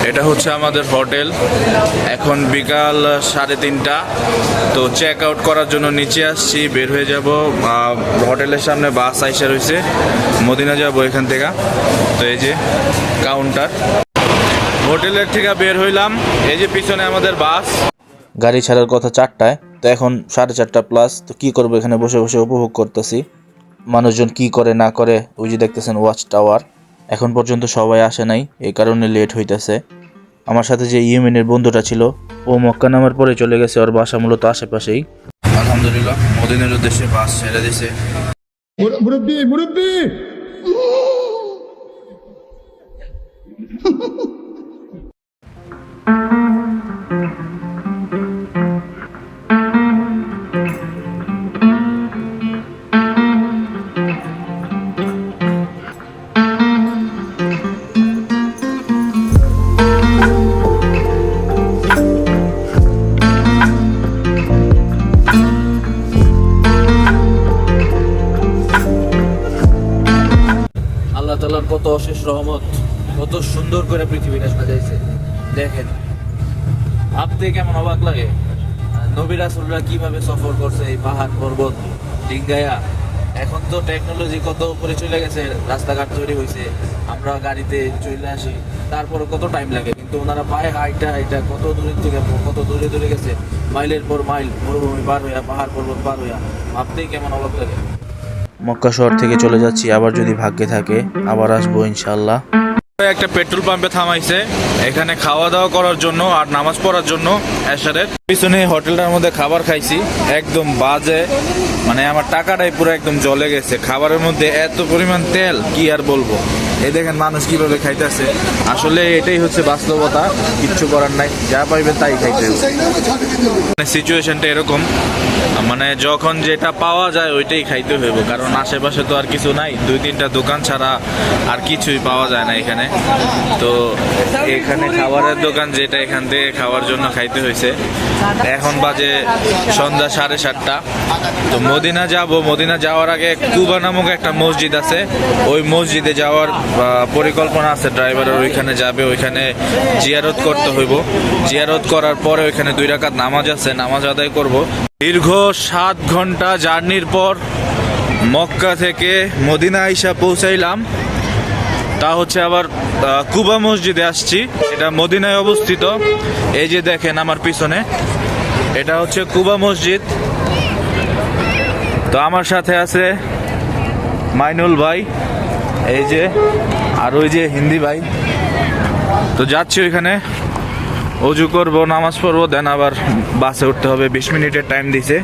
এটা হচ্ছে আমাদের হোটেল। এখন বিকাল 3:30। তো চেক আউট করার জন্য নিচে আসছি, বের হয়ে যাব। হোটেলের সামনে বাস আইসা রয়েছে, মদিনা যাব এখান থেকে। তো এই যে কাউন্টার, হোটেলের থেকে বের হইলাম। এই যে পিছনে আমাদের বাস। গাড়ি ছাড়ার কথা 4টায়, তো এখন 4:30+। তো কি করবো, এখানে বসে বসে উপভোগ করতেছি মানুষজন কি করে না করে। ওই যে দেখতেছেন ওয়াচ টাওয়ার, এখন পর্যন্ত সবাই আসে নাই, এই কারণে লেট হইতেছে। আমার সাথে যে ইয়েমেনের বন্ধুটা ছিল, ও মক্কা নামার পরে চলে গেছে, ওর বাসা মূলত আশেপাশেই। আলহামদুলিল্লাহ মদিনার উদ্দেশ্যে বাস ছেড়ে দিছে। মুরব্বি মুরব্বি আল্লাহ তাআলার কত অশেষ রহমত, কত সুন্দর করে পৃথিবীটা সাজাইছে দেখেন। ভাবতে কেমন অবাক লাগে, নবী রাসূলরা কিভাবে সফর করছে এই পাহাড় পর্বত ডিঙ্গায়া। এখন তো টেকনোলজি কত উপরে চলে গেছে, রাস্তাঘাট তৈরি হয়েছে, আমরা গাড়িতে চলে আসি, তারপরে কত টাইম লাগে। কিন্তু ওনারা পায়ে হাইটা হাইটা কত দূরের থেকে কত দূরে দূরে গেছে, মাইলের পর মাইল মরুভূমি পার হইয়া, পাহাড় পর্বত পার হইয়া। ভাবতেই কেমন অবাক লাগে। মক্কা শহর থেকে চলে যাচ্ছি, আবার যদি ভাগ্যে থাকে আবার আসবো ইনশাআল্লাহ। একটা পেট্রোল পাম্পে থামাইছে, এখানে খাওয়া দাওয়া করার জন্য আর নামাজ পড়ার জন্য। এশারের পিছনে হোটেলটার মধ্যে খাবার খাইছি, একদম বাজে, মানে আমার টাকাটাই পুরো একদম জ্বলে গেছে। খাবারের মধ্যে এত পরিমাণ তেল, কি আর বলবো। এই দেখেন মানুষ কিভাবে খাইতেছে। আসলে এটাই হচ্ছে বাস্তবতা, কিচ্ছু করার নাই, যা পাইবে তাই খাইতে হবে। মানে সিচুয়েশনটা এরকম, মানে যখন যেটা পাওয়া যায় ওইটাই খাইতে হইব, কারণ আশেপাশে তো আর কিছু নাই, 2-3টা দোকান ছাড়া আর কিছুই পাওয়া যায় না এখানে। তো এখানে খাবারের দোকান যেটা, এখান থেকে খাওয়ার জন্য খাইতে হয়েছে। এখন বাজে সন্ধ্যা 7:30। তো মদিনা যাব, মদিনা যাওয়ার আগে কুবা নামক একটা মসজিদ আছে, ওই মসজিদে যাওয়ার পরিকল্পনা আছে ড্রাইভারের। ওইখানে যাবে, ওইখানে জিয়ারত করতে হইব। জিয়ারত করার পরে ওইখানে 2 রাকাত নামাজ আছে, নামাজ আদায় করব। দীর্ঘ 7 ঘন্টা জার্নির পর মক্কা থেকে মদিনা আইসা পৌঁছাইলাম। তা হচ্ছে আবার কুবা মসজিদে আসছি, এটা মদিনায় অবস্থিত। এই যে দেখেন আমার পিছনে, এটা হচ্ছে কুবা মসজিদ। তো আমার সাথে আছে মাইনুল ভাই, এই যে, আর ওই যে হিন্দি ভাই। তো যাচ্ছি ওইখানে, অজু করবো, নামাজ পড়বো, দেন আবার বাসে উঠতে হবে। 20 মিনিটের টাইম দিছে।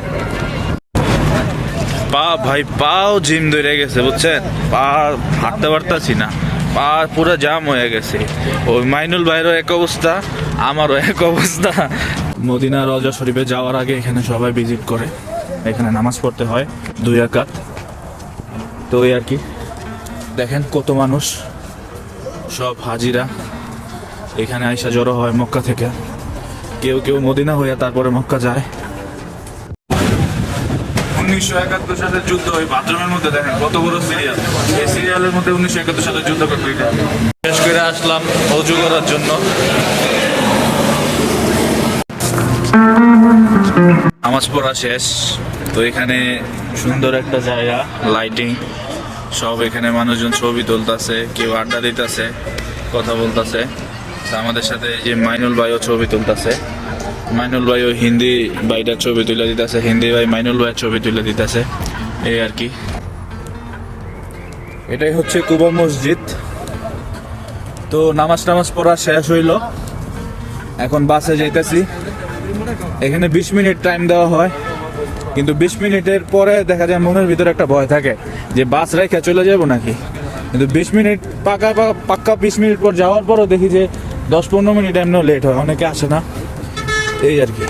পাও জিম ধরে গেছে বুঝছেন, পা হাঁটতে পারতাছি না, পা পুরো জাম হয়ে গেছে। ওই মাইনুল ভাইয়েরও এক অবস্থা, আমারও এক অবস্থা। মদিনা রওজা শরীফে যাওয়ার আগে এখানে সবাই ভিজিট করে, এখানে নামাজ পড়তে হয় 2 রাকাত। তো ওই আর কি, দেখেন কত মানুষ, সব হাজিরা এখানে আইসা জড়ো হয় মক্কা থেকে। কেউ কেউ মদিনা হইয়া তারপরে মক্কা যায়। 1971 সালের যুদ্ধ, ওই বাথরুমের মধ্যে দেখেন কত বড় সিরিয়াল, এই সিরিয়ালের মধ্যে 1971 সালের যুদ্ধ করতে শেষ করে আসলাম অজু করার জন্য। নামাজ পড়া শেষ। তো এখানে সুন্দর একটা জায়গা, লাইটিং সব, এখানে মানুষজন ছবি তুলতেছে, কেউ আড্ডা দিতেছে, কথা বলতেছে। আমাদের সাথে যে মাইনুল ভাইও ছবি তুলতেছে, মাইনুল ভাইও হিন্দি ভাইটার ছবি তুলে দিতেছে, হিন্দি ভাই মাইনুল ভাইয়ের ছবি তুলে দিতেছে, এই আর কি। এটাই হচ্ছে কুবা মসজিদ। তো নামাজ পড়া শেষ হইল, এখন বাসে যাইতেছি। এখানে 20 মিনিট টাইম দেওয়া হয়, কিন্তু 20 মিনিটের পরে দেখা যায় মনের ভিতরে একটা ভয় থাকে যে বাস রেখে চলে যাবো নাকি। কিন্তু 20 মিনিট পাক্কা 20 মিনিট পর যাওয়ার পরও দেখি যে 10-15 মিনিট এমনিও লেট হয়, অনেকে আসে না, এই আর কি।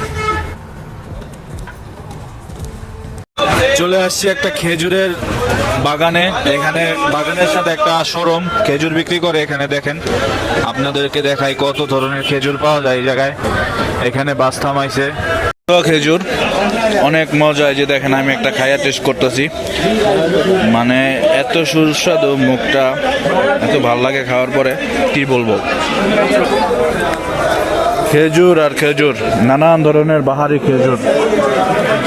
চলে আসছি একটা খেজুরের বাগানে। এখানে বাগানের সাথে একটা শোরুম, খেজুর বিক্রি করে। এখানে দেখেন, আপনাদেরকে দেখাই কত ধরনের খেজুর পাওয়া যায় এই জায়গায়। এখানে বাস থামাইছে। খেজুর অনেক মজা। এই যে দেখেন আমি একটা খাইয়া টেস্ট করতেছি, মানে এত সুস্বাদু, মুখটা এত ভাল লাগে খাওয়ার পরে কি বলবো। খেজুর আর খেজুর, নানান ধরনের বাহারি খেজুর।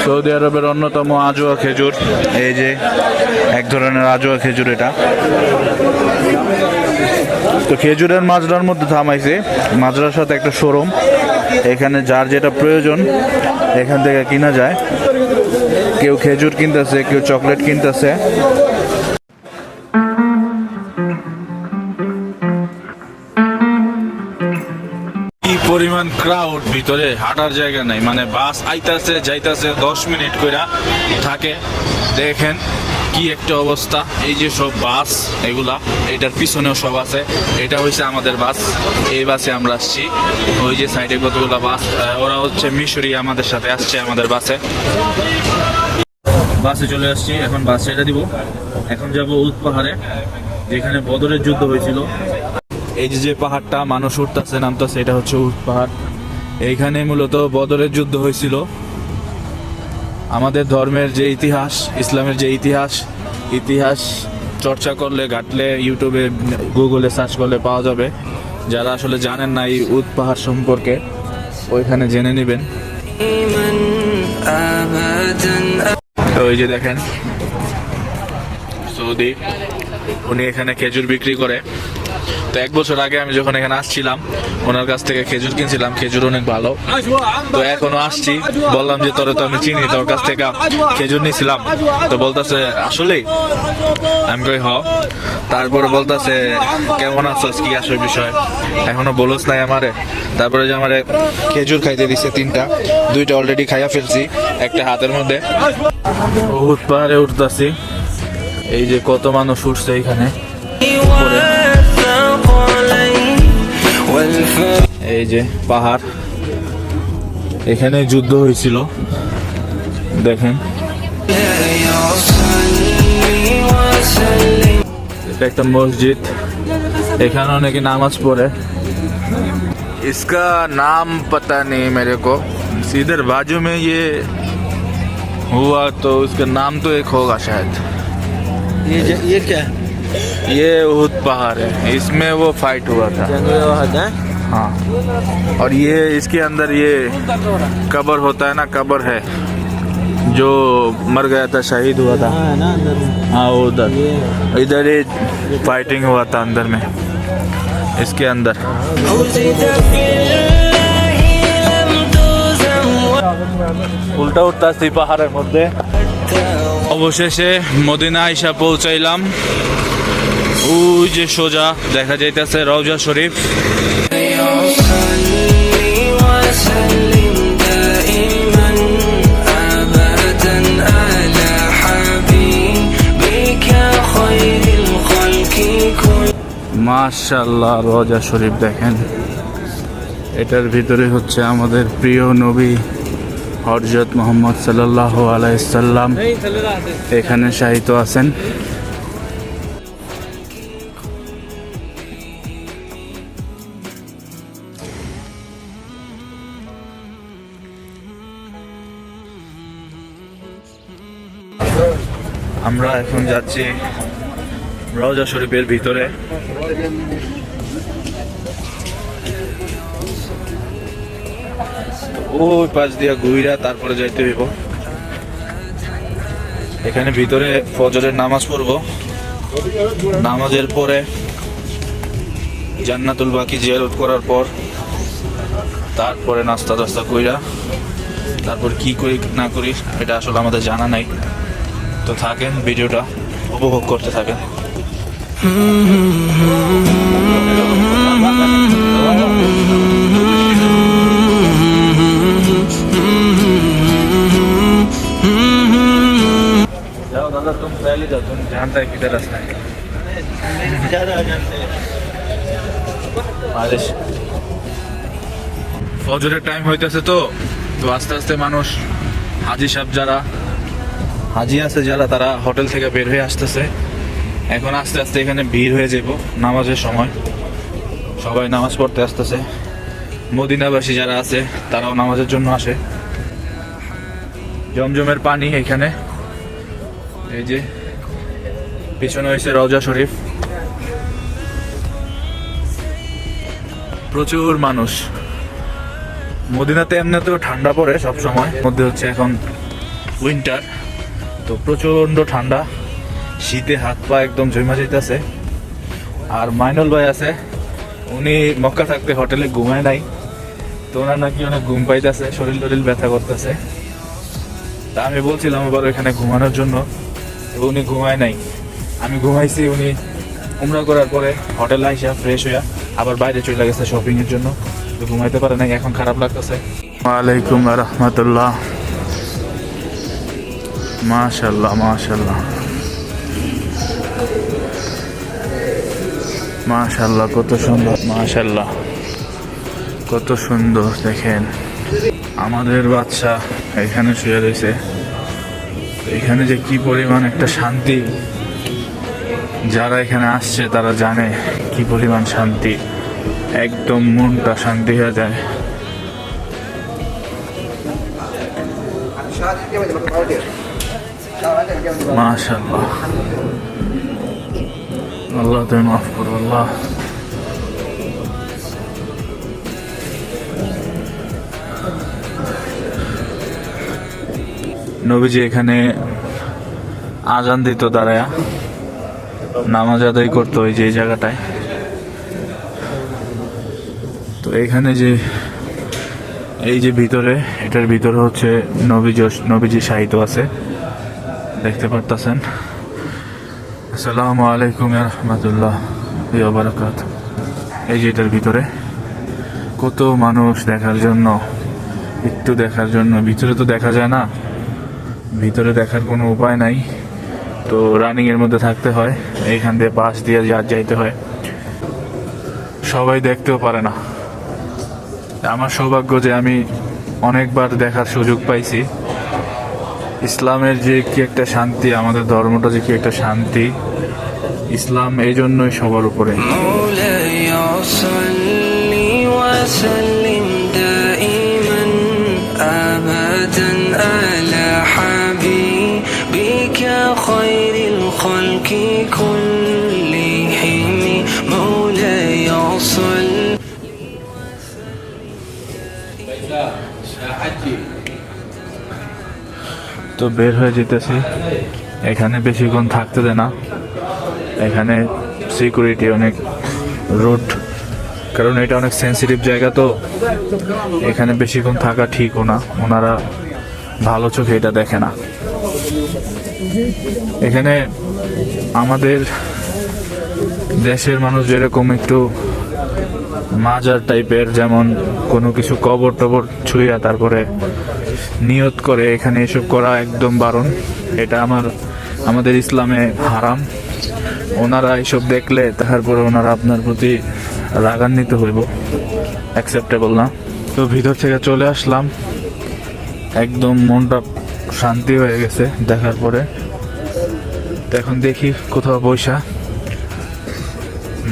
সৌদি আরবের অন্যতম আজোয়া খেজুর, এই যে এক ধরনের আজোয়া খেজুর এটা। তো খেজুরের মাজরার মধ্যে থামাইছে, মাজরার সাথে একটা শোরুম, এখানে যার যেটা প্রয়োজন এখান থেকে কিনা যায়। কেউ খেজুর কিনতেছে, কেউ চকলেট কিনতেছে। কি পরিমাণ ক্রাউড, ভিতরে হাঁটার জায়গা নাই, মানে বাস আইতাছে যাইতাছে 10 মিনিট কইরা থাকে। দেখেন কি একটা অবস্থা, এই যে সব বাস এগুলা, এটার পিছনেও সব আছে। এটা হচ্ছে আমাদের বাস, এই বাসে আমরা আসছি। ওই যে সাইডে কতগুলা বাস, ওরা হচ্ছে মিশরি আমাদের সাথে আসছে আমাদের বাসে। বাসে চলে আসছি, এখন বাস ছেড়ে দিব। এখন যাব উদ পাহাড়ে, যেখানে বদরের যুদ্ধ হয়েছিল। এই যে পাহাড়টা মানুষ উঠতেছে নামতেছে, এটা হচ্ছে উদ পাহাড়। এইখানে মূলত বদরের যুদ্ধ হয়েছিল। আমাদের ধর্মের যে ইতিহাস, ইসলামের যে ইতিহাস চর্চা করলে, ঘাটলে, ইউটিউবে গুগলে সার্চ করলে পাওয়া যাবে। যারা আসলে জানেন না এই উদ পাহাড় সম্পর্কে, ওইখানে জেনে নেবেন। তো ওই যে দেখেন সৌদি, উনি এখানে খেজুর বিক্রি করে। তো 1 বছর আগে আমি যখন এখানে আসছিলাম, ওনার কাছ থেকে খেজুর কিনছিলাম, খেজুর অনেক ভালো। তো এখনো আসছি, বললাম যে তোরে তো আমি চিনি, তোর কাছ থেকে খেজুর নিয়েছিলাম। তো বলতেছে আসলেই? আমি কই হ। তারপরে বলতেছে কেমন আছিস, কি আসল বিষয়, এখনো বলস নাই আমারে। তারপরে যে আমারে খেজুর খাইতে দিছে 3টা, 2টা অলরেডি খাইয়া ফেলছি, একটা হাতের মধ্যে। বহুত পাহাড়ে উঠতেছি, এই যে কত মানুষ উঠছে এখানে উপরে। এই যে পাহাড়, এখানে যুদ্ধ হয়েছিল দেখেন। এটা একটা মসজিদ, এখানে অনেকে নামাজ পড়ে। इसका नाम पता नहीं मेरे को, इधर बाजू में ये हुआ तो उसका नाम तो एक होगा शायद। ये क्या है? ये उहुद पहाड़ है, इसमें वो फाइट हुआ था। हाँ, और ये इसके अंदर ये कब्र होता है ना, कब्र है जो मर गया था, शहीद हुआ था। हाँ उधर, इधर ही फाइटिंग हुआ था अंदर में, इसके अंदर। উল্টা উঠতাছি পাহাড়ের মধ্যে। অবশেষে মদিনা আইসা পৌঁছাইলাম। ওই যে সোজা দেখা যাইতেছে রওজা শরীফ। মাশাআল্লাহ, রওজা শরীফ দেখেন। এটার ভিতরে হচ্ছে আমাদের প্রিয় নবী হযরত মুহাম্মদ সাল্লাল্লাহু আলাইহি সাল্লাম এখানে শায়িত আছেন। আমরা এখন যাচ্ছি রওজা শরীফের ভিতরে। ওই পাশ দিয়া ঘুইরা তারপরে যাইতে হইব। এখানে ভিতরে ফজরের নামাজ পড়বো, নামাজের পরে জান্নাতুল বাকি জিয়ারত করার পর তারপরে নাস্তা টাস্তা কইরা তারপর কি করি না করি এটা আসলে আমাদের জানা নাই। তো থাকেন, ভিডিওটা উপভোগ করতে থাকেন। जाओ दादा, तुम पहले जाओ, तुम जानता है किधर रास्ता है। ফজরের টাইম হইতেছে, তো আস্তে আস্তে মানুষ, হাজি সাহেব যারা হাজি আছে যারা, তারা হোটেল থেকে বের হয়ে আসতেছে। এখন আস্তে আস্তে এখানে ভিড় হয়ে যাব নামাজের সময়, সবাই নামাজ পড়তে আসতেছে। মদিনাবাসী যারা আছে তারাও নামাজের জন্য আসে। জমজমের পানি এখানে। এই যে পিছনে হয়েছে রওজা শরীফ। প্রচুর মানুষ। মদিনাতে এমনিতেও ঠান্ডা পড়ে সব সময়, মধ্যে হচ্ছে এখন উইন্টার, তো প্রচন্ড ঠান্ডা, শীতে হাত পা একদম জমা যাইতেছে। আর মাইনুল ভাই আছে, উনি মক্কা থাকতে হোটেলে ঘুমায় নাই, তো ওনার নাকি অনেক ঘুম পাইতেছে, শরীর টরিল ব্যথা করতেছে। তা আমি বলছিলাম আবার এখানে ঘুমানোর জন্য, তো উনি ঘুমায় নাই, আমি ঘুমাইছি। উনি উমরা করার পরে হোটেলে আইসা ফ্রেশ হইয়া আবার বাইরে চলে গেছে শপিং এর জন্য, তো ঘুমাইতে পারে নাই, এখন খারাপ লাগতেছে। ওয়ালাইকুম রাহমাতুল্লাহ। মাশাআল্লাহ মাশাআল্লাহ মাশাআল্লাহ, কত সুন্দর, মাশাআল্লাহ কত সুন্দর। দেখেন আমাদের বাচ্চা এখানে শুয়ে রয়েছে, এখানে যে কি পরিমাণ একটা শান্তি, যারা এখানে আসছে তারা জানে কি পরিমাণ শান্তি, একদম মনটা শান্তি হয়ে যায়। মাশাআল্লাহ, আল্লাহ তুমি মাফ করো আল্লাহ। নবীজি এখানে আজান দিত দাঁড়ায়া, নামাজ আদায় করতো ওই যে এই জায়গাটায়। তো এখানে যে এই যে ভিতরে, এটার ভিতরে হচ্ছে নবীজি সাহিত্য আছে, দেখতে পারতেছেন। আসসালামু আলাইকুম ওয়া রাহমাতুল্লাহি ওয়া বারাকাতুহু। এই যে এটার ভিতরে কত মানুষ দেখার জন্য, একটু দেখার জন্য। ভিতরে তো দেখা যায় না, ভিতরে দেখার কোনো উপায় নাই, তো রানিং এর মধ্যে থাকতে হয়, এইখান দিয়ে পাশ দিয়ে যাইতে হয়, সবাই দেখতেও পারে না। আমার সৌভাগ্য যে আমি অনেকবার দেখার সুযোগ পাইছি। ইসলামের যে কি একটা শান্তি, আমাদের ধর্মটা যে কি একটা শান্তি, ইসলাম এই জন্যই সবার উপরে। خير الخلق كلهم مولاي صل. তো বের হয়ে যেতেছি, এখানে বেশিক্ষণ থাকতে দেয় না, এখানে সিকিউরিটি অনেক রুট, কারণ এটা অনেক সেন্সিটিভ জায়গা, তো এখানে বেশিক্ষণ থাকা ঠিকও না, ওনারা ভালো চোখে এটা দেখে না। এখানে আমাদের দেশের মানুষ যেরকম একটু মাজার টাইপের, যেমন কোনো কিছু কবর টবর ছুঁয়া তারপরে নিয়ত করে, এখানে এসব করা একদম বারণ, এটা আমাদের ইসলামে হারাম। ওনারা এসব দেখলে তারপরে ওনারা আপনার প্রতি রাগান্বিত হইব, অ্যাকসেপ্টেবল না। তো ভিতর থেকে চলে আসলাম, একদম মনটা শান্তি হয়ে গেছে দেখার পরে। তো এখন দেখি কোথাও বৈশা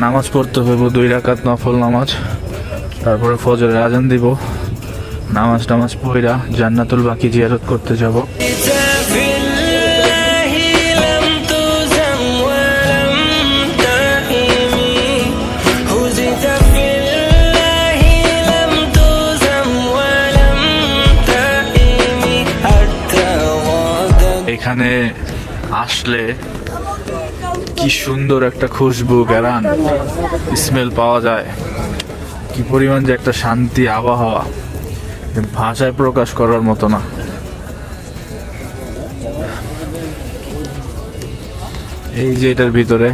নামাজ পড়তে হইব, 2 রাকাত নফল নামাজ, তারপরে ফজরের আজান দিব, নামাজ পড়া জান্নাতুল বাকি জিয়ারত করতে যাব। এখানে আসলে কি সুন্দর একটা খুশবু, গ্যারান, স্মেল পাওয়া যায়, কি পরিমাণ যে একটা শান্তি আবহাওয়া, ভাষায় প্রকাশ করার মতো না। এই যে এটার ভিতরে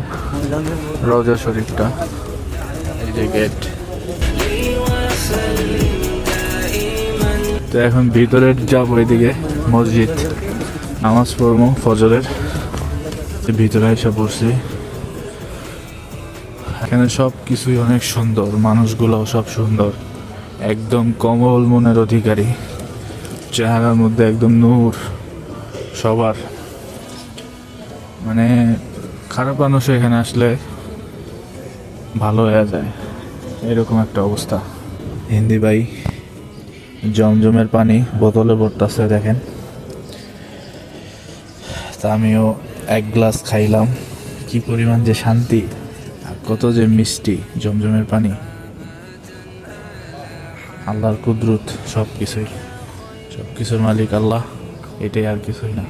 রওজা শরীফটা, এই যে গেট। তো এখন ভিতরে যাবো, এদিকে মসজিদ, নামাজ পড়বো ফজরের, ভিতরে এসে পড়ছি। এখানে সব কিছুই অনেক সুন্দর, মানুষগুলোও সব সুন্দর, একদম কোমল মনের অধিকারী, চেহারার মধ্যে একদম নূর সবার। মানে খারাপ মানুষ এখানে আসলে ভালো হয়ে যায়, এরকম একটা অবস্থা। হিন্দি ভাই জমজমের পানি বোতলে ভরতেছে, দেখেন তা আমিও এক গ্লাস খাইলাম। কি পরিমাণ যে শান্তি আর কত যে মিষ্টি জমজমের পানি। আল্লাহর কুদরত সব কিছুর মালিক আল্লাহ, এটাই আর কিছুই না।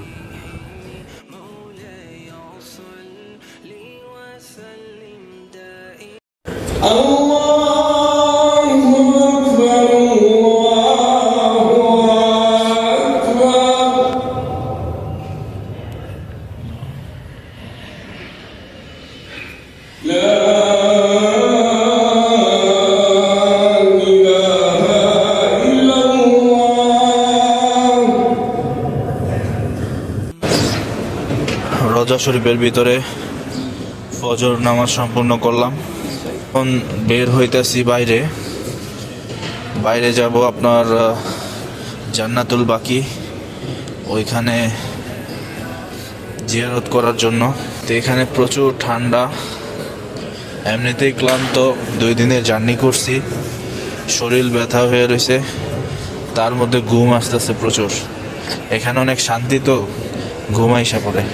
রোজা শরীফের ভিতরে ফজর নামাজ সম্পূর্ণ করলাম। এখন বের হইতেছি বাইরে যাব আপনার জান্নাতুল বাকি, ওইখানে জিয়ারত করার জন্য। তো এখানে প্রচুর ঠান্ডা, এমনিতেই ক্লান্ত, 2 দিনের জার্নি করছি, শরীর ব্যথা হয়ে রয়েছে, তার মধ্যে ঘুম আসতেছে প্রচুর। এখানে অনেক শান্তি, তো ঘুম আইসা পড়ে।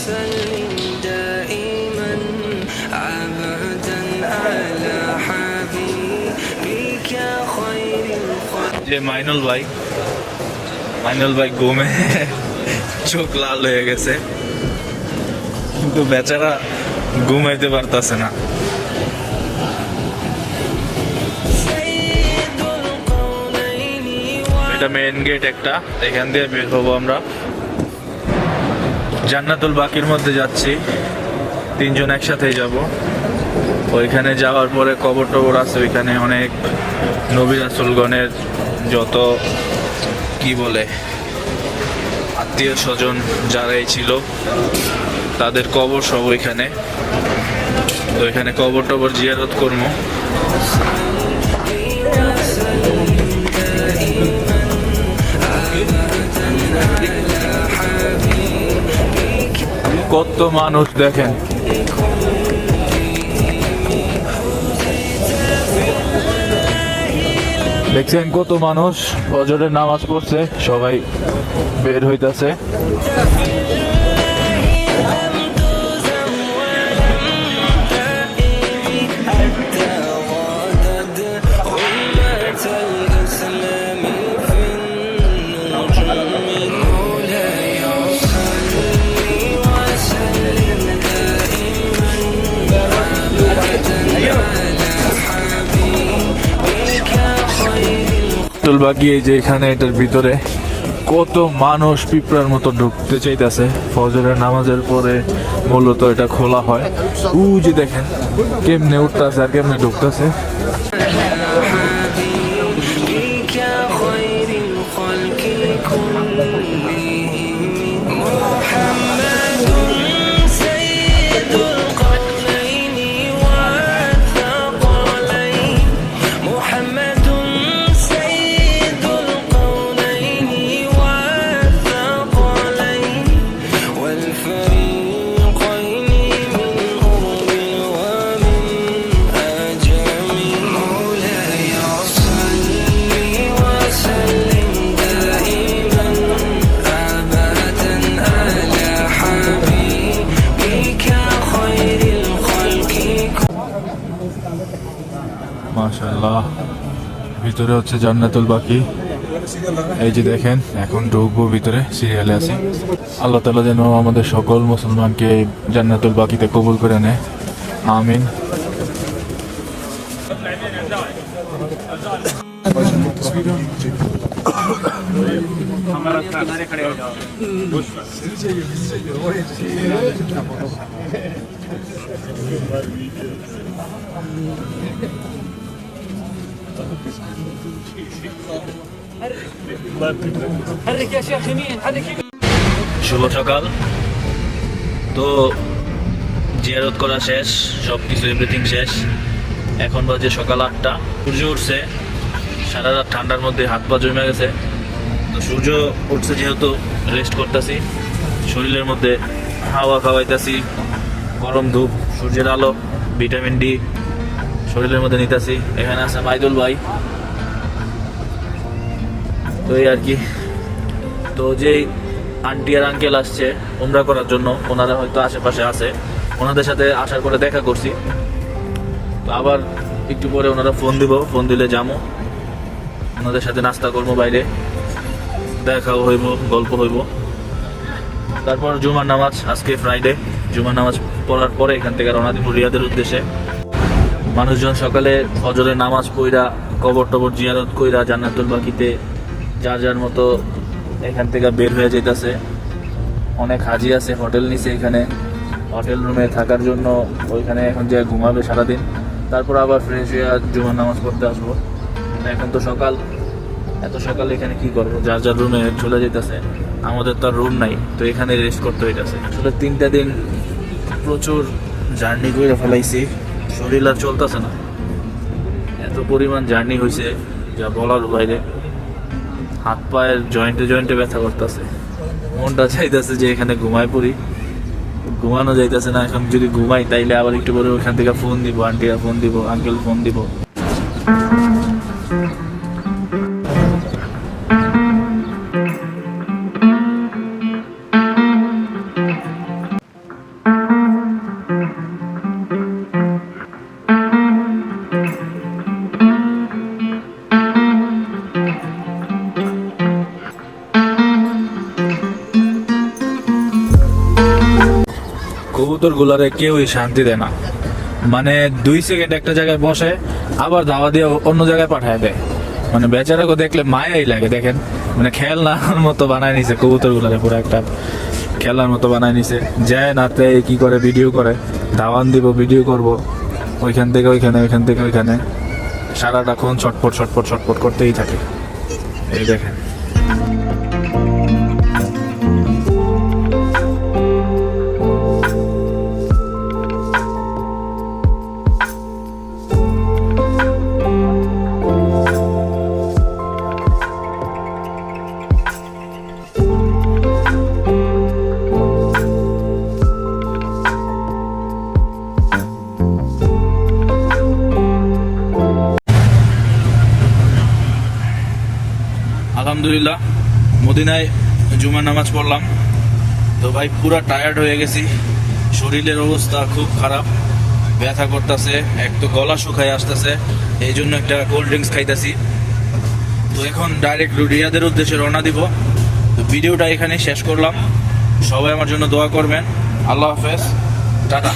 وسلم دائما أبدا على حبيبك خير الخلق যে মাইনুল ভাই ঘুমে চোখ লাল হয়ে গেছে, কিন্তু বেচারা ঘুমাইতে পারতাছে না। سيد القولين এটা মেইন গেট একটা, এখান দিয়ে বের হবো আমরা। জান্নাতুল বাকির মধ্যে যাচ্ছি, 3 জন একসাথেই যাব। ওইখানে যাওয়ার পরে কবর টবর আছে, ওইখানে অনেক নবী রাসূলগণের যত কি বলে আত্মীয় স্বজন যারাই ছিল তাদের কবর সব ওইখানে। তো ওইখানে কবর টবর জিয়ারত করবো। কত মানুষ দেখেন, দেখছেন কত মানুষ ফজরের নামাজ পড়ছে, সবাই বের হইতাছে। বাকি এই যে এখানে এটার ভিতরে কত মানুষ পিঁপড়ার মতো ঢুকতে চাইতেছে। ফজরের নামাজের পরে মূলত এটা খোলা হয়। যে দেখেন কেমনে উঠতেছে আর কেমনে ঢুকতেছে। حبيبك خير الخلق كلهم محمد سيد القولين والثقلين محمد سيد القولين والثقلين والفريقين من أرب ومن أجم مولاي صل وسلم دائما أبدا على حبيبك خير الخلق মাশাআল্লাহ, ভিতরে হচ্ছে জান্নাতুল বাকি। এই যে দেখেন, এখন ঢুকবো ভিতরে, সিরিয়ালে আছি। আল্লাহ তাআলা যেন আমাদের সকল মুসলমানকে জান্নাতুল বাকিতে কবুল করে নেয়, আমিন। শুভ সকাল। তো জিয়ারত করা শেষ, সবকিছু এভরিথিং শেষ। এখন বাজে সকাল 8টা। সূর্য উঠছে, সারা রাত ঠান্ডার মধ্যে হাত পা জমে গেছে। তো সূর্য উঠছে যেহেতু রেস্ট করতেছি, শরীরের মধ্যে হাওয়া খাওয়াইতেছি, গরম ধূপ, সূর্যের আলো, ভিটামিন ডি শরীরের মধ্যে নিতেছি। এখানে আছে মাইদুল ভাই। তো এই আর কি। তো যেই আন্টি আর আঙ্কেল আসছে উমরা করার জন্য, ওনারা হয়তো আশেপাশে আছে, ওনাদের সাথে আসার পরে দেখা করছি। তো আবার একটু পরে ওনারা ফোন দিব, ফোন দিলে যাবো, ওনাদের সাথে নাস্তা করবো, বাইরে দেখাও হইব, গল্প হইব। তারপর জুমার নামাজ, আজকে ফ্রাইডে, জুমার নামাজ পড়ার পরে এখান থেকে রওনা দিব রিয়াদের উদ্দেশ্যে। মানুষজন সকালে ফজরের নামাজ পড়া, কবর টবর জিয়ারত কইরা জান্নাতুল বাকিতে যার যার মতো এখান থেকে বের হয়ে যেতেছে। অনেক হাজি আছে, হোটেল নিছে এখানে, হোটেল রুমে থাকার জন্য ওইখানে এখন যে ঘুমাবে সারাদিন, তারপর আবার ফ্রেশ হয়ে জুমার নামাজ পড়তে আসবো। এখন তো সকাল, এত সকালে এখানে কি করবো, যার যার রুমে চলে যেতেছে। আমাদের তো আর রুম নাই, তো এখানে রেস্ট করতে হইতেছে। আসলে 3টা দিন প্রচুর জার্নি করে ফেলাইছি, শরীর আর চলতেছে না, এত পরিমাণ জার্নি হয়েছে যা বলার বাইরে। হাত পায়ের জয়েন্টে জয়েন্টে ব্যথা করতেছে, মনটা চাইতেছে যে এখানে ঘুমায় পড়ি, ঘুমানো যাইতেছে না। এখন যদি ঘুমাই তাইলে আবার একটু পরে ওইখান থেকে ফোন দিব, আন্টিরা ফোন দিব, আঙ্কেল ফোন দিব। কবুতর গুলারে কেউই শান্তি দেয় না, মানে 2 সেকেন্ড একটা জায়গায় বসে আবার দাওয়া দিয়ে অন্য জায়গায় পাঠায় দেয়। মানে বেচারাকে দেখলে মায়াই লাগে। দেখেন, মানে খেলনার মতো বানায় নিছে কবুতর গুলারে, পুরো একটা খেলার মতো বানায় নিছে। যায় নাতে কি করে, ভিডিও করে, দাওয়ান দিব, ভিডিও করব, ওইখান থেকে ওইখানে, ওইখান থেকে ওইখানে, সারাটাক্ষণ ছটফট ছটফট ছটফট করতেই থাকে। এই দেখেন, আলহামদুলিল্লাহ মদিনায় জুমার নামাজ পড়লাম। তো ভাই পুরা টায়ার্ড হয়ে গেছি, শরীরের অবস্থা খুব খারাপ, ব্যথা করতেছে, এক তো গলা শুকায় আসতেছে, এই জন্য একটা কোল্ড ড্রিঙ্কস খাইতেছি। তো এখন ডাইরেক্ট রিয়াদের উদ্দেশ্যে রওনা দিব। তো ভিডিওটা এখানে শেষ করলাম, সবাই আমার জন্য দোয়া করবেন। আল্লাহ হাফেজ, টাটা।